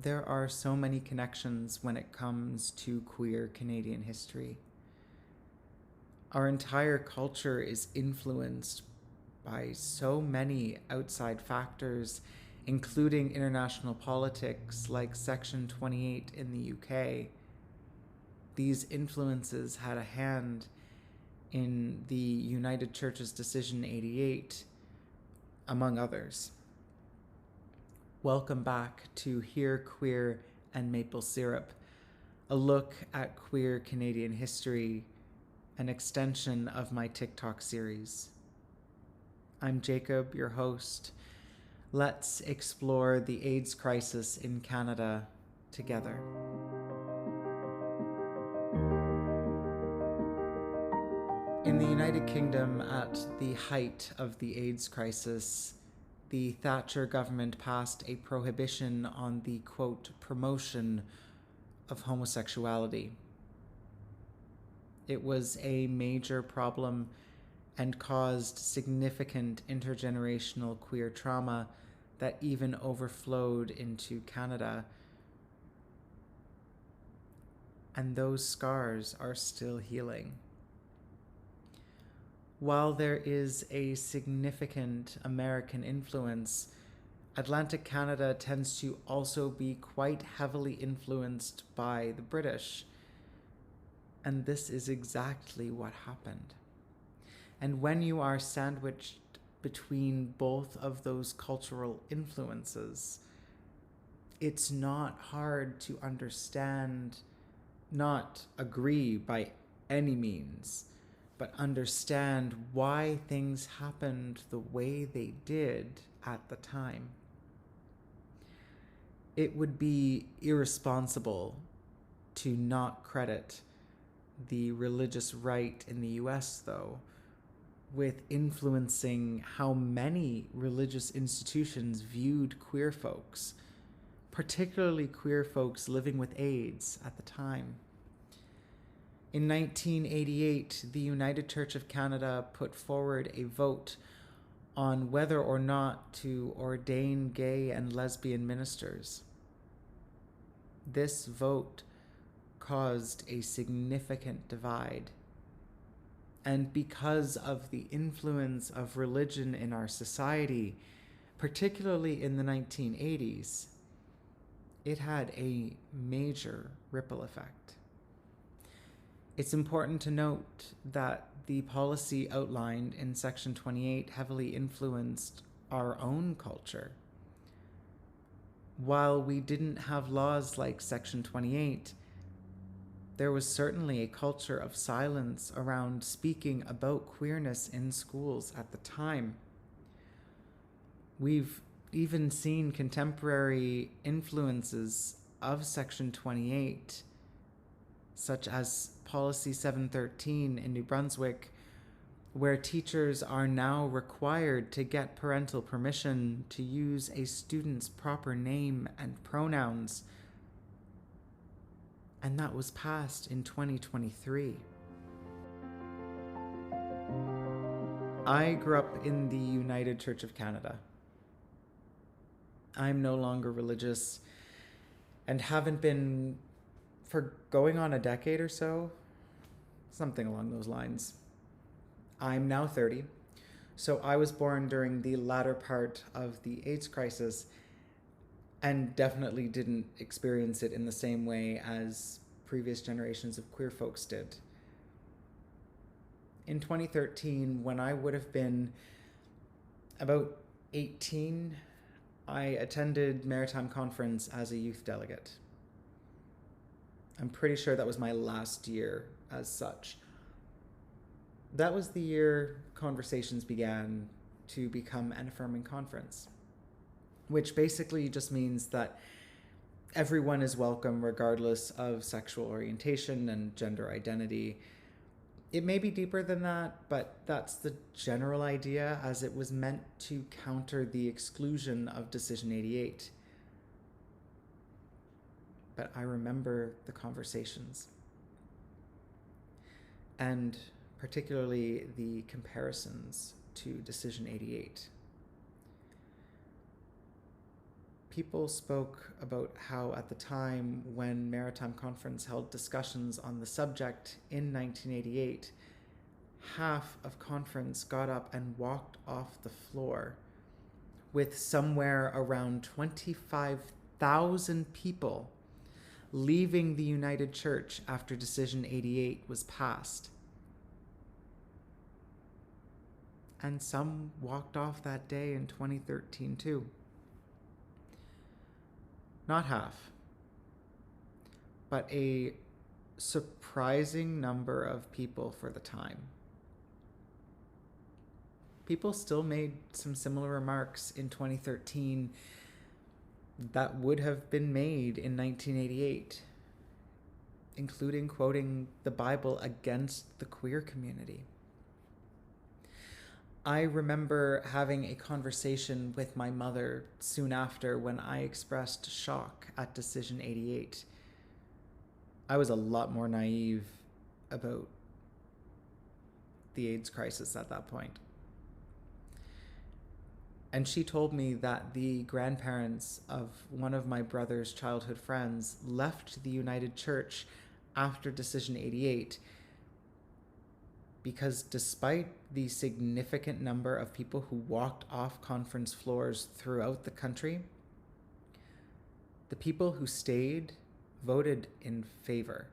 There are so many connections when it comes to queer Canadian history. Our entire culture is influenced by so many outside factors, including international politics like Section 28 in the UK. These influences had a hand in the United Church's Decision 88, among others. Welcome back to Here, Queer, and Maple Syrup, a look at queer Canadian history, an extension of my TikTok series. I'm Jacob, your host. Let's explore the AIDS crisis in Canada together. In the United Kingdom, at the height of the AIDS crisis, the Thatcher government passed a prohibition on the, quote, promotion of homosexuality. It was a major problem and caused significant intergenerational queer trauma that even overflowed into Canada. And those scars are still healing. While there is a significant American influence, Atlantic Canada tends to also be quite heavily influenced by the British. And this is exactly what happened. And when you are sandwiched between both of those cultural influences, it's not hard to understand, not agree by any means, but understand why things happened the way they did at the time. It would be irresponsible to not credit the religious right in the US, though, with influencing how many religious institutions viewed queer folks, particularly queer folks living with AIDS at the time. In 1988, the United Church of Canada put forward a vote on whether or not to ordain gay and lesbian ministers. This vote caused a significant divide. And because of the influence of religion in our society, particularly in the 1980s, it had a major ripple effect. It's important to note that the policy outlined in Section 28 heavily influenced our own culture. While we didn't have laws like Section 28, there was certainly a culture of silence around speaking about queerness in schools at the time. We've even seen contemporary influences of Section 28, such as Policy 713 in New Brunswick, where teachers are now required to get parental permission to use a student's proper name and pronouns. And that was passed in 2023. I grew up in the United Church of Canada. I'm no longer religious and haven't been for going on a decade or so, something along those lines. I'm now 30, so I was born during the latter part of the AIDS crisis and definitely didn't experience it in the same way as previous generations of queer folks did. In 2013, when I would have been about 18, I attended Maritime Conference as a youth delegate. I'm pretty sure that was my last year as such. That was the year conversations began to become an affirming conference, which basically just means that everyone is welcome regardless of sexual orientation and gender identity. It may be deeper than that, but that's the general idea, as it was meant to counter the exclusion of Decision 88. But I remember the conversations, and particularly the comparisons to Decision 88. people spoke about how at the time when Maritime Conference held discussions on the subject in 1988, half of conference got up and walked off the floor, with somewhere around 25,000 people leaving the United Church after Decision 88 was passed. And some walked off that day in 2013 too. Not half, but a surprising number of people for the time. People still made some similar remarks in 2013 that would have been made in 1988, including quoting the Bible against the queer community. I remember having a conversation with my mother soon after when I expressed shock at Decision 88. I was a lot more naive about the AIDS crisis at that point. And she told me that the grandparents of one of my brother's childhood friends left the United Church after Decision 88 because despite the significant number of people who walked off conference floors throughout the country, the people who stayed voted in favor.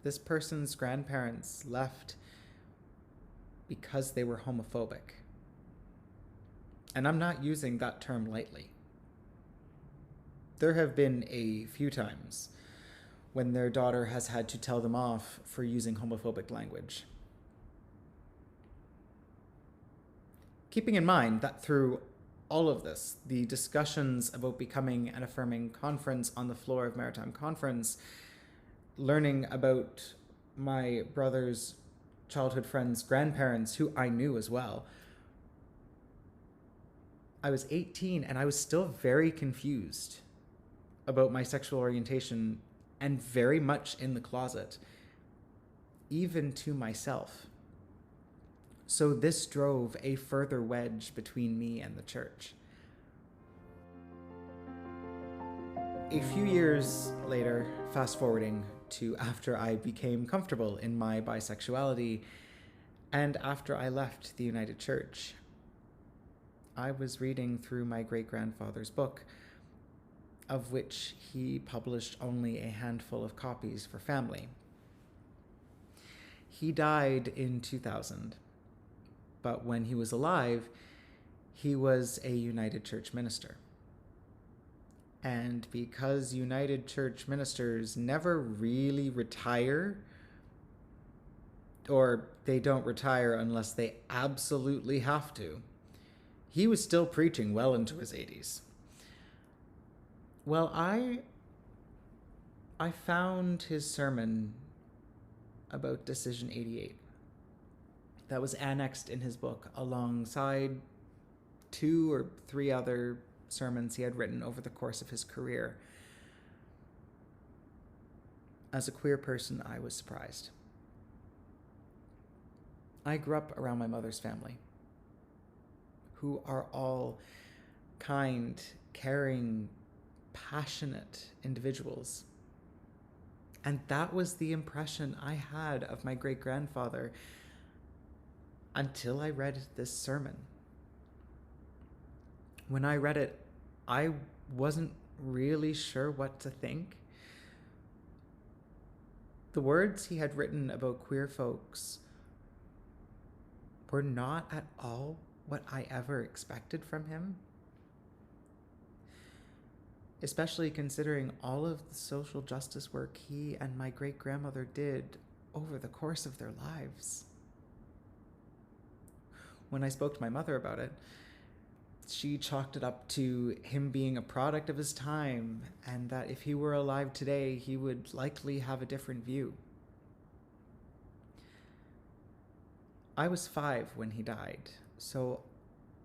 This person's grandparents left because they were homophobic. And I'm not using that term lightly. There have been a few times when their daughter has had to tell them off for using homophobic language. Keeping in mind that through all of this, the discussions about becoming an affirming conference on the floor of Maritime Conference, learning about my brother's childhood friends' grandparents, who I knew as well, I was 18 and I was still very confused about my sexual orientation and very much in the closet, even to myself. So this drove a further wedge between me and the church. A few years later, fast forwarding to after I became comfortable in my bisexuality and after I left the United Church, I was reading through my great-grandfather's book, of which he published only a handful of copies for family. He died in 2000, but when he was alive, he was a United Church minister. And because United Church ministers never really retire, or they don't retire unless they absolutely have to, he was still preaching well into his 80s. Well, I found his sermon about Decision 88 that was annexed in his book alongside 2 or 3 other sermons he had written over the course of his career. As a queer person, I was surprised. I grew up around my mother's family, who are all kind, caring, passionate individuals. And that was the impression I had of my great-grandfather until I read this sermon. When I read it, I wasn't really sure what to think. The words he had written about queer folks were not at all what I ever expected from him, especially considering all of the social justice work he and my great-grandmother did over the course of their lives. When I spoke to my mother about it, she chalked it up to him being a product of his time, and that if he were alive today, he would likely have a different view. I was 5 when he died, so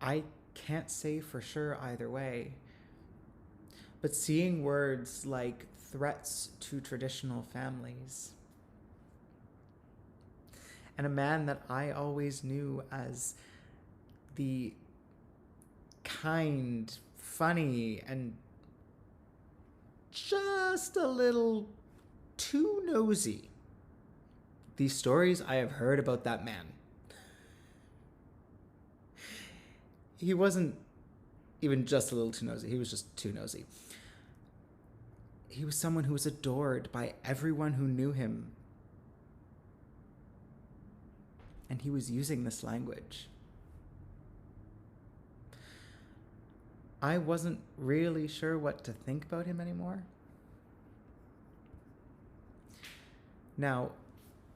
I can't say for sure either way. But seeing words like threats to traditional families, and a man that I always knew as the kind, funny and just a little too nosy. These stories I have heard about that man. He wasn't even just a little too nosy. He was just too nosy. He was someone who was adored by everyone who knew him. And he was using this language. I wasn't really sure what to think about him anymore. Now,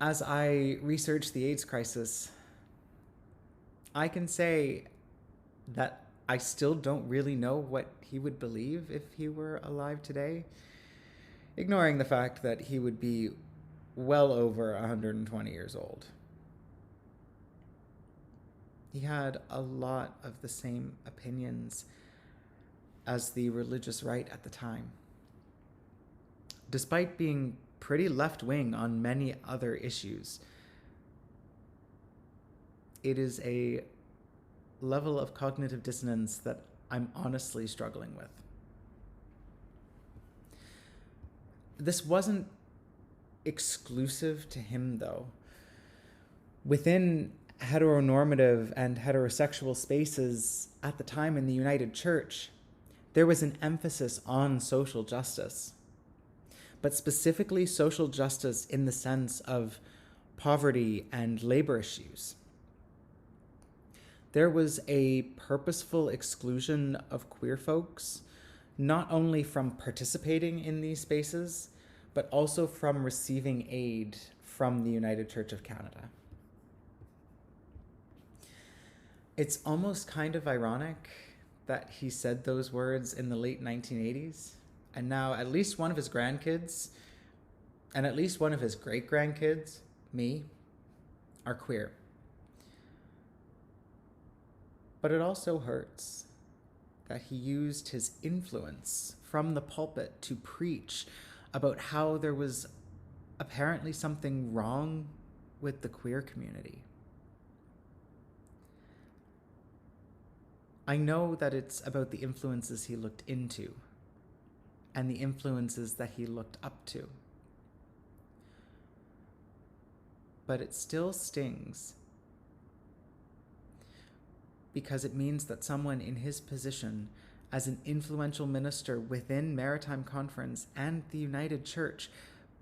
as I researched the AIDS crisis, I can say that I still don't really know what he would believe if he were alive today, ignoring the fact that he would be well over 120 years old. He had a lot of the same opinions as the religious right at the time. Despite being pretty left-wing on many other issues, it is a level of cognitive dissonance that I'm honestly struggling with. This wasn't exclusive to him, though. Within heteronormative and heterosexual spaces at the time in the United Church, there was an emphasis on social justice, but specifically social justice in the sense of poverty and labor issues. There was a purposeful exclusion of queer folks, not only from participating in these spaces, but also from receiving aid from the United Church of Canada. It's almost kind of ironic that he said those words in the late 1980s, and now at least one of his grandkids, and at least one of his great-grandkids, me, are queer. But it also hurts that he used his influence from the pulpit to preach about how there was apparently something wrong with the queer community. I know that it's about the influences he looked into and the influences that he looked up to. But it still stings because it means that someone in his position as an influential minister within Maritime Conference and the United Church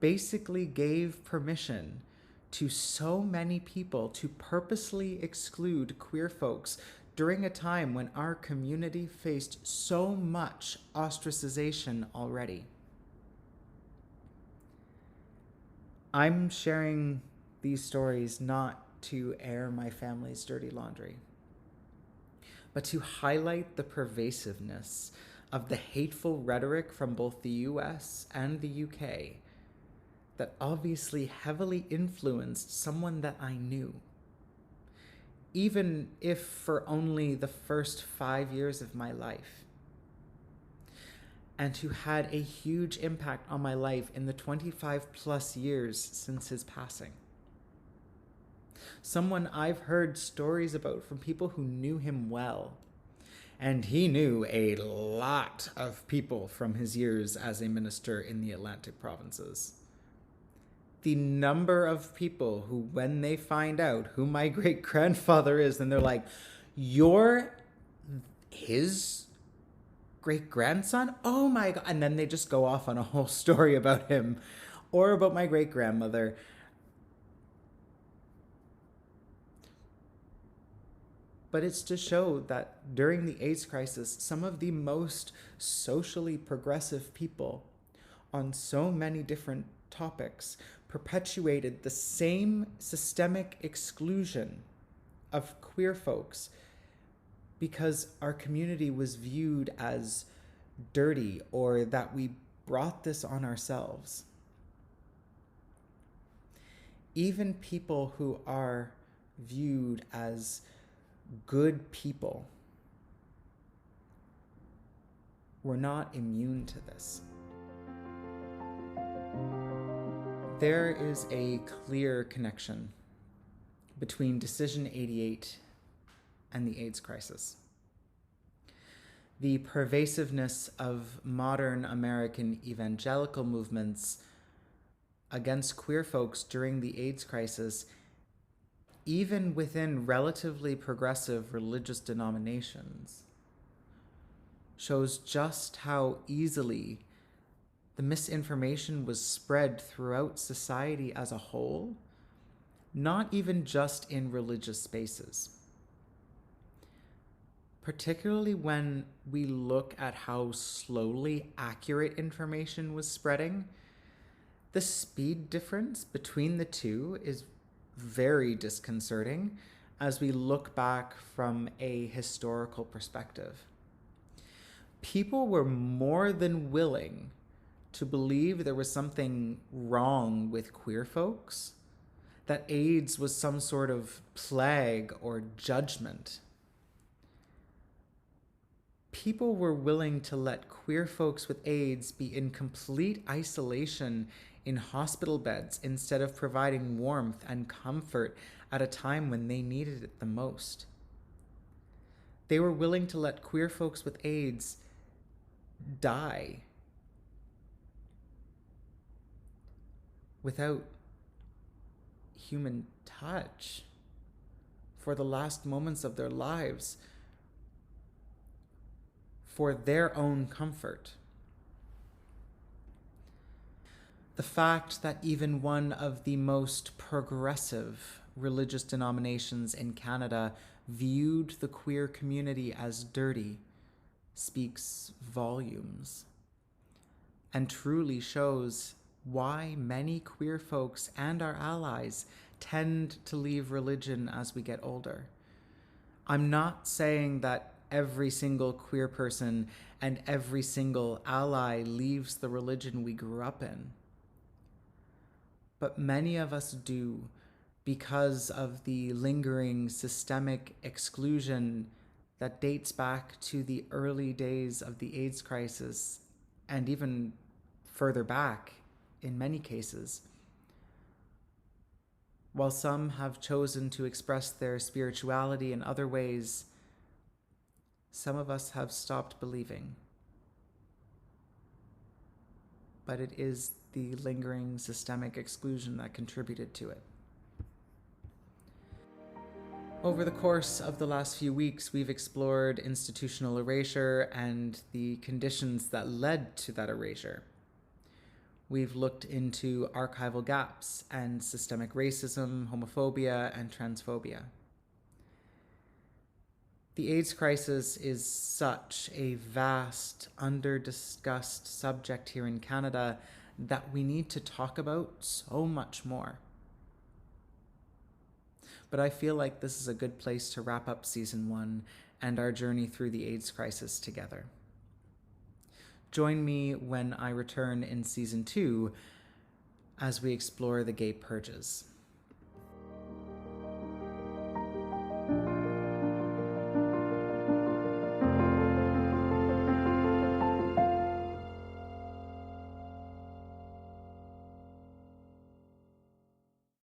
basically gave permission to so many people to purposely exclude queer folks during a time when our community faced so much ostracization already. I'm sharing these stories not to air my family's dirty laundry, but to highlight the pervasiveness of the hateful rhetoric from both the US and the UK that obviously heavily influenced someone that I knew, even if for only the first 5 years of my life, and who had a huge impact on my life in the 25 plus years since his passing. Someone I've heard stories about from people who knew him well, and he knew a lot of people from his years as a minister in the Atlantic provinces. The number of people who, when they find out who my great-grandfather is, then they're like, "You're his great-grandson? Oh my God." And then they just go off on a whole story about him or about my great-grandmother. But it's to show that during the AIDS crisis, some of the most socially progressive people on so many different topics perpetuated the same systemic exclusion of queer folks because our community was viewed as dirty or that we brought this on ourselves. Even people who are viewed as good people were not immune to this. There is a clear connection between Decision 88 and the AIDS crisis. the pervasiveness of modern American evangelical movements against queer folks during the AIDS crisis, even within relatively progressive religious denominations, shows just how easily the misinformation was spread throughout society as a whole, not even just in religious spaces. Particularly when we look at how slowly accurate information was spreading, the speed difference between the two is very disconcerting as we look back from a historical perspective. People were more than willing to believe there was something wrong with queer folks, that AIDS was some sort of plague or judgment. People were willing to let queer folks with AIDS be in complete isolation in hospital beds instead of providing warmth and comfort at a time when they needed it the most. They were willing to let queer folks with AIDS die without human touch for the last moments of their lives for their own comfort. The fact that even one of the most progressive religious denominations in Canada viewed the queer community as dirty speaks volumes and truly shows why many queer folks and our allies tend to leave religion as we get older. I'm not saying that every single queer person and every single ally leaves the religion we grew up in, but many of us do because of the lingering systemic exclusion that dates back to the early days of the AIDS crisis and even further back in many cases. While some have chosen to express their spirituality in other ways, some of us have stopped believing. But it is the lingering systemic exclusion that contributed to it. Over the course of the last few weeks, we've explored institutional erasure and the conditions that led to that erasure. We've looked into archival gaps and systemic racism, homophobia, and transphobia. The AIDS crisis is such a vast, under-discussed subject here in Canada that we need to talk about so much more. But I feel like this is a good place to wrap up Season 1 and our journey through the AIDS crisis together. Join me when I return in Season 2 as we explore the gay purges.